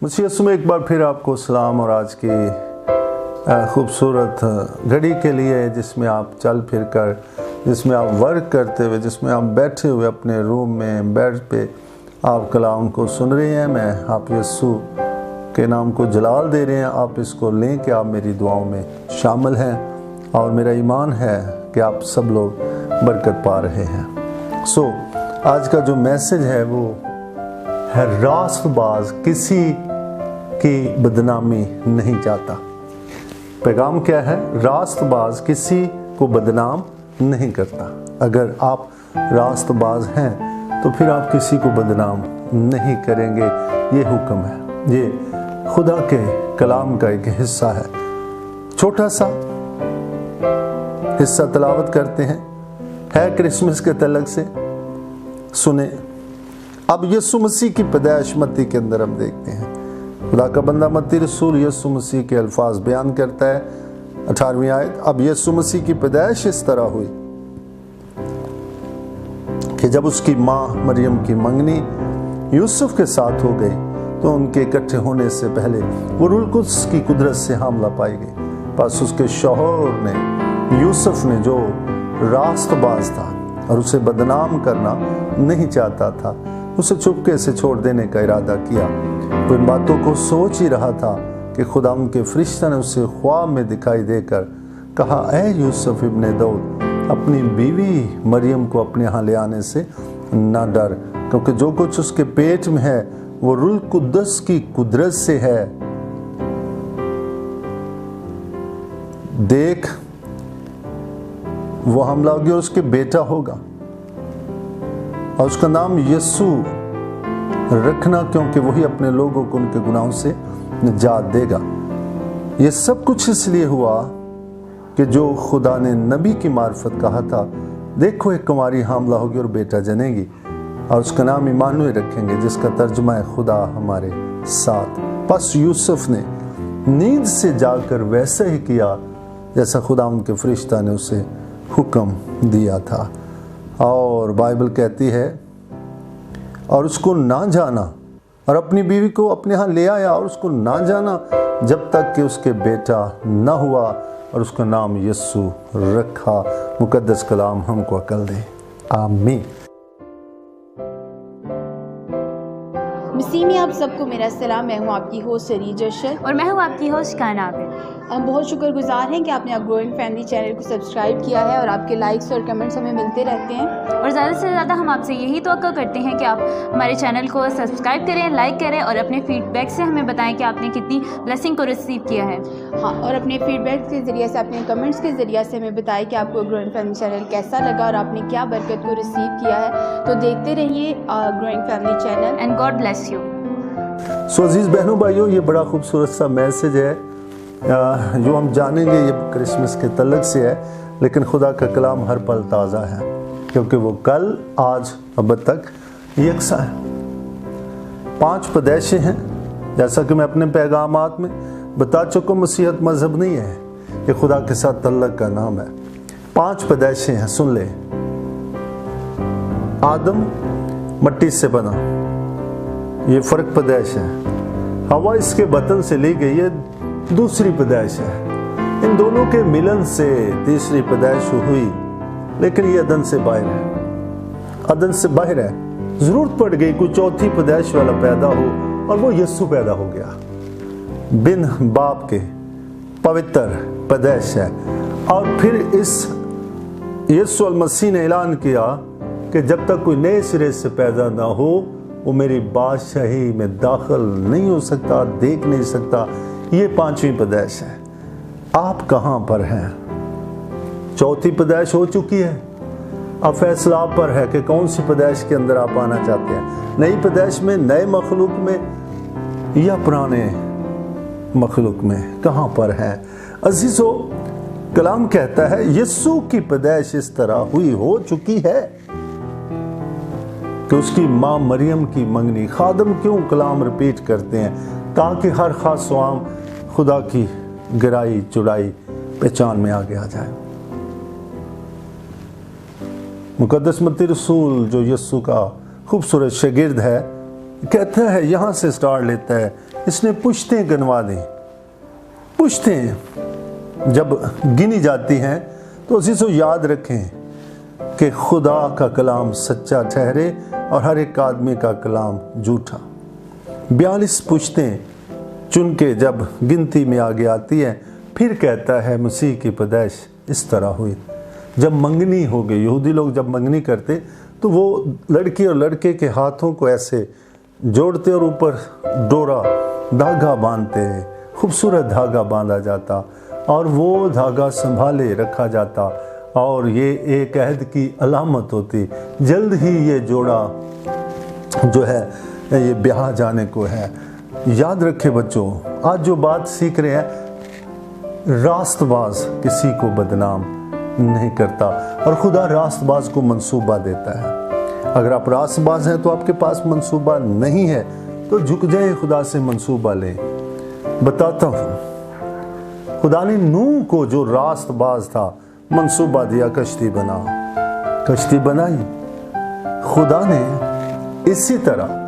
मसीह यीशु में एक बार फिर आपको सलाम और आज की खूबसूरत घड़ी के लिए जिसमें आप चल फिर कर, जिसमें आप वर्क करते हुए, जिसमें आप बैठे हुए अपने रूम में बेड पे आप कलाम को सुन रहे हैं। मैं आप यीशु के नाम को जलाल दे रहे हैं। आप इसको लें कि आप मेरी दुआओं में शामिल हैं और मेरा ईमान है कि आप सब लोग बरकत पा रहे हैं। आज का जो मैसेज है वो है रास्तबाज किसी की बदनामी नहीं चाहता। पैगाम क्या है? रास्तबाज किसी को बदनाम नहीं करता। अगर आप रास्तबाज हैं तो फिर आप किसी को बदनाम नहीं करेंगे। ये हुक्म है, ये खुदा के कलाम का एक हिस्सा है। छोटा सा हिस्सा तिलावत करते हैं, है क्रिसमस के तलक से। सुने। अब यीशु मसीह की पैदाइश मत्ती के अंदर हम देखते हैं। खुदा का बंदा मत्ती रसूल यीशु मसीह के अल्फाज बयान करता है। 18वीं आयत। अब यीशु मसीह की पैदाइश इस तरह हुई कि जब उसकी माँ मरियम की मंगनी यूसुफ के साथ हो गई तो उनके इकट्ठे होने से पहले वो रूह कुद्स की कुदरत से हामला पाई गई। बस उसके शौहर ने, यूसुफ ने, जो रास्तबाज था और उसे बदनाम करना नहीं चाहता था, उसे चुपके से छोड़ देने का इरादा किया। वो इन बातों को सोच ही रहा था कि खुदा उनके फरिश्ता ने उसे ख्वाब में दिखाई देकर कहा, ऐ यूसुफ इब्ने दाऊद, अपनी बीवी मरियम को अपने यहाँ ले आने से ना डर, क्योंकि जो कुछ उसके पेट में है वो रूह कुद्दस की कुदरत से है। देख, वो हमला होगी और उसके बेटा होगा और उसका नाम यीशु रखना, क्योंकि वही अपने लोगों को उनके गुनाहों से निजात देगा। ये सब कुछ इसलिए हुआ कि जो खुदा ने नबी की मार्फत कहा था, देखो एक कुंवारी हामला होगी और बेटा जनेगी और उसका नाम इमानुएल रखेंगे, जिसका तर्जुमा है खुदा हमारे साथ। बस यूसुफ ने नींद से जाकर वैसा ही किया जैसा खुदा उनके फरिश्ता ने उसे हुक्म दिया था। और बाइबल कहती है, और उसको ना जाना, और अपनी बीवी को अपने यहाँ ले आया और उसको ना जाना जब तक कि उसके बेटा ना हुआ और उसका नाम यीशु रखा। मुकद्दस कलाम हमको अकल दे। आमीन। मसीह में आप सबको मेरा सलाम। मैं हूँ आपकी होस्ट रीजर और मैं हूँ आपकी होस्ट कानाबे। हम बहुत शुक्रगुजार हैं कि आपने आप ग्रोइंग फैमिली चैनल को सब्सक्राइब किया है और आपके लाइक्स और कमेंट्स हमें मिलते रहते हैं। और ज़्यादा से ज़्यादा हम आपसे यही तवक्को करते हैं कि आप हमारे चैनल को सब्सक्राइब करें, लाइक करें और अपने फीडबैक से हमें बताएं कि आपने कितनी ब्लेसिंग को रिसीव किया है। हाँ, और अपने फीडबैक के ज़रिए से, अपने कमेंट्स के ज़रिए से हमें बताएं कि आपको ग्रोइंग फैमिली चैनल कैसा लगा और आपने क्या बरकत को रिसीव किया है। तो देखते रहिए growing family channel and God bless you. अजीज बहनों भाइयों, ये बड़ा खूबसूरत सा मैसेज है जो हम जानेंगे। ये क्रिसमस के तलक से है, लेकिन खुदा का कलाम हर पल ताज़ा है, क्योंकि वो कल, आज, अब तक यकसा है। 5 पैदाइशें हैं, जैसा कि मैं अपने पैगामात में बता चुका। मसीहत मजहब नहीं है, ये खुदा के साथ तल्लक का नाम है। 5 पैदाइशें हैं, सुन ले। आदम मट्टी से बना, ये फर्क पैदाइश है। हवा इसके बतन से ली गई, ये दूसरी पैदाइश है। इन दोनों के मिलन से तीसरी पैदाइश हुई, लेकिन ये अदन से बाहर है। अदन से बाहर है। जरूरत पड़ गई कोई चौथी पैदाइश वाला पैदा हो, और वो यीशु पैदा हो गया। बिन बाप के पवित्र पैदाइश है। और फिर इस यीशु अल मसीह ने ऐलान किया कि जब तक कोई नए सिरे से पैदा ना हो, वो मेरी बादशाही में दाखिल नहीं हो सकता, देख नहीं सकता। ये 5वीं पैदाइश है। आप कहाँ पर हैं? चौथी पैदाइश हो चुकी है, अब फैसला आप पर है कि कौन सी पैदाइश के अंदर आप आना चाहते हैं। नई पैदाइश में, नए मखलूक में, या पुराने मखलूक में, कहाँ पर हैं? अजीजों, कलाम कहता है यीशु की पैदाइश इस तरह हुई, हो चुकी है कि उसकी माँ मरियम की मंगनी। खादम क्यों कलाम रिपीट करते हैं? ताकि हर खास स्वाम खुदा की गहराई चौड़ाई पहचान में आगे आ जाए। मुकद्दस मत्ती रसूल जो यीशु का खूबसूरत शागिर्द है, कहता है, यहाँ से स्टार्ट लेता है इसने पुश्तें गिनवा दी। पुश्तें जब गिनी जाती हैं तो अजीज़ों याद रखें कि खुदा का कलाम सच्चा ठहरे और हर एक आदमी का कलाम झूठा। 42 पुश्तें चुन के जब गिनती में आगे आती है, फिर कहता है मसीह की पैदाइश इस तरह हुई। जब मंगनी हो गई, यहूदी लोग जब मंगनी करते तो वो लड़की और लड़के के हाथों को ऐसे जोड़ते और ऊपर डोरा धागा बांधते, खूबसूरत धागा बांधा जाता और वो धागा संभाले रखा जाता और ये एक अहद की अलामत होती। जल्द ही ये जोड़ा जो है ये ब्याह जाने को है। याद रखे बच्चों, आज जो बात सीख रहे हैं, रास्तबाज किसी को बदनाम नहीं करता और खुदा रास्तबाज को मंसूबा देता है। अगर आप रास्तबाज हैं तो आपके पास मंसूबा नहीं है तो झुक जाए, खुदा से मंसूबा लें। बताता हूँ, खुदा ने नूह को जो रास्तबाज था मंसूबा दिया, कश्ती बना, कश्ती बनाई। खुदा ने इसी तरह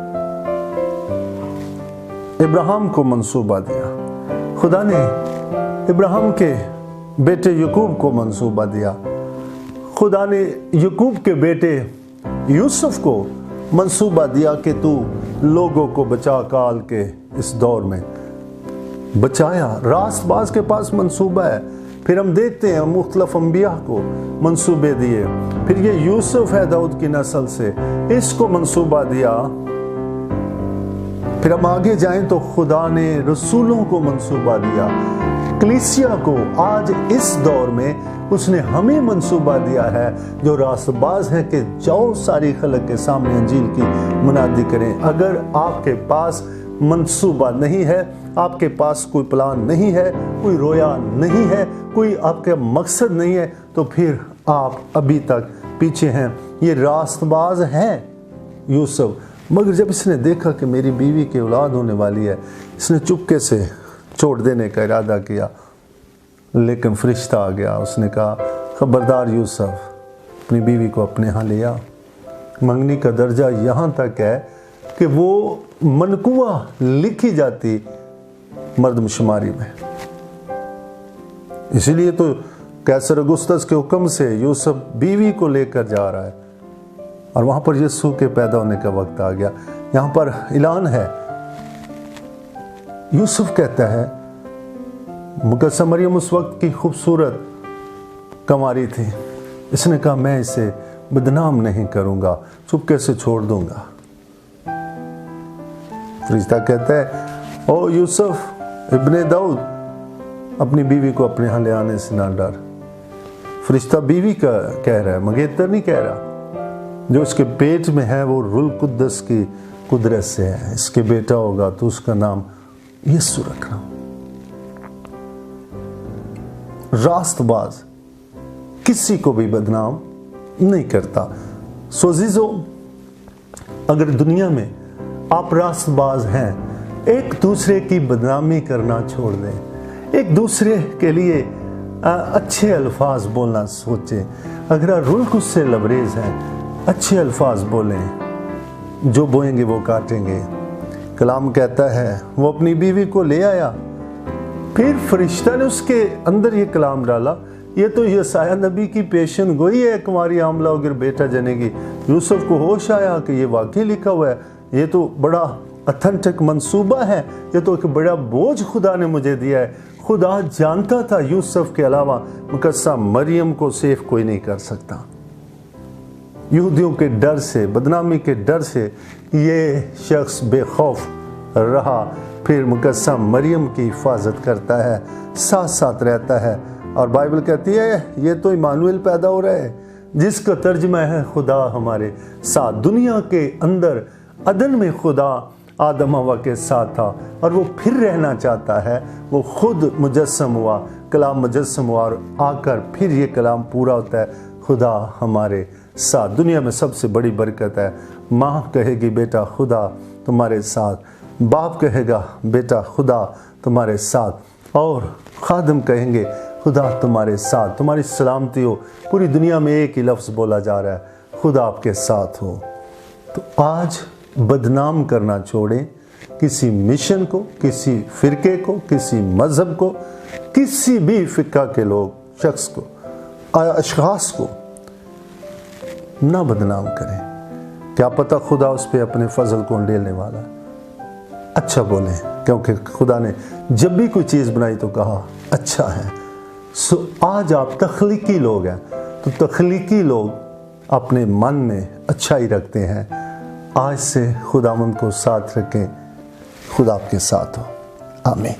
इब्राहिम को मंसूबा दिया। खुदा ने इब्राहिम के बेटे यकूब को मंसूबा दिया। खुदा ने यकूब के बेटे यूसुफ को मंसूबा दिया कि तू लोगों को बचा काल के इस दौर में बचाया। रास्तबाज के पास मंसूबा है। फिर हम देखते हैं मुख्तलिफ अंबिया को मंसूबे दिए। फिर ये यूसुफ है दाऊद की नस्ल से, इसको मंसूबा दिया। फिर हम आगे जाएं तो खुदा ने रसूलों को मंसूबा दिया। कलीसिया को आज इस दौर में उसने हमें मंसूबा दिया है जो रास्तबाज है कि जाओ सारी खलक के सामने अंजील की मुनादी करें। अगर आपके पास मंसूबा नहीं है, आपके पास कोई प्लान नहीं है, कोई रोया नहीं है, कोई आपका मकसद नहीं है, तो फिर आप अभी तक पीछे हैं। ये रास्तबाज हैं यूसुफ, मगर जब इसने देखा कि मेरी बीवी की औलाद होने वाली है, इसने चुपके से छोड़ देने का इरादा किया। लेकिन फरिश्ता आ गया, उसने कहा खबरदार यूसुफ, अपनी बीवी को अपने यहाँ ले आ। मंगनी का दर्जा यहाँ तक है कि वो मनकुआ लिखी जाती मर्दमशुमारी में। इसीलिए तो कैसर अगुस्तस के हुक्म से यूसुफ बीवी को लेकर जा रहा है और वहां पर यीशु के पैदा होने का वक्त आ गया। यहां पर ऐलान है, यूसुफ कहता है मुकद्दस मरियम उस वक्त की खूबसूरत कंवारी थी। इसने कहा मैं इसे बदनाम नहीं करूंगा, चुपके से छोड़ दूंगा। फरिश्ता कहता है ओ यूसुफ इब्ने दाऊद, अपनी बीवी को अपने यहाँ ले आने से ना डर। फरिश्ता बीवी का कह रहा है, मंगेतर नहीं कह रहा। जो इसके पेट में है वो रुल कुद्दस की कुदरत से है। इसके बेटा होगा तो उसका नाम यीशु रखना। रास्तबाज किसी को भी बदनाम नहीं करता। सो अजीजों, अगर दुनिया में आप रास्तबाज हैं, एक दूसरे की बदनामी करना छोड़ दें। एक दूसरे के लिए अच्छे अल्फाज बोलना सोचें। अगर आप रुल्क से लबरेज हैं, अच्छे अल्फाज बोलें। जो बोएंगे वो काटेंगे। कलाम कहता है वो अपनी बीवी को ले आया, फिर फरिश्ता ने उसके अंदर ये कलाम डाला, ये तो यसाया नबी की पेशन गोई है, कुंवारी आमला अगर बेटा जनेगी। यूसुफ को होश आया कि ये वाकई लिखा हुआ है, ये तो बड़ा अथेंटिक मंसूबा है, ये तो एक बड़ा बोझ खुदा ने मुझे दिया है। खुदा जानता था यूसुफ के अलावा मुकद्दस मरियम को सेफ कोई नहीं कर सकता। यहूदियों के डर से, बदनामी के डर से ये शख्स बेखौफ रहा। फिर मुकद्दस मरियम की हिफाजत करता है, साथ साथ रहता है। और बाइबल कहती है ये तो इमानुएल पैदा हो रहा है, जिसका तर्जुमा है खुदा हमारे साथ। दुनिया के अंदर अदन में खुदा आदम हवा के साथ था और वो फिर रहना चाहता है। वो खुद मुजस्सम हुआ, कलाम मुजस्सम हुआ और आकर फिर ये कलाम पूरा होता है, खुदा हमारे साथ। दुनिया में सबसे बड़ी बरकत है। माँ कहेगी बेटा खुदा तुम्हारे साथ, बाप कहेगा बेटा खुदा तुम्हारे साथ, और खादम कहेंगे खुदा तुम्हारे साथ, तुम्हारी सलामती हो। पूरी दुनिया में एक ही लफ्ज़ बोला जा रहा है, खुदा आपके साथ हो। तो आज बदनाम करना छोड़ें, किसी मिशन को, किसी फिरके को, किसी मजहब को, किसी भी फिक्का के लोग, शख्स को, अशखास को ना बदनाम करें। क्या पता खुदा उस पे अपने फजल को उंडेलने वाला है। अच्छा बोलें, क्योंकि खुदा ने जब भी कोई चीज़ बनाई तो कहा अच्छा है। सो आज आप तख्लीकी लोग हैं, तो तख्लीकी लोग अपने मन में अच्छाई रखते हैं। आज से खुदावंद को साथ रखें। खुदा आपके साथ हो। आमीन।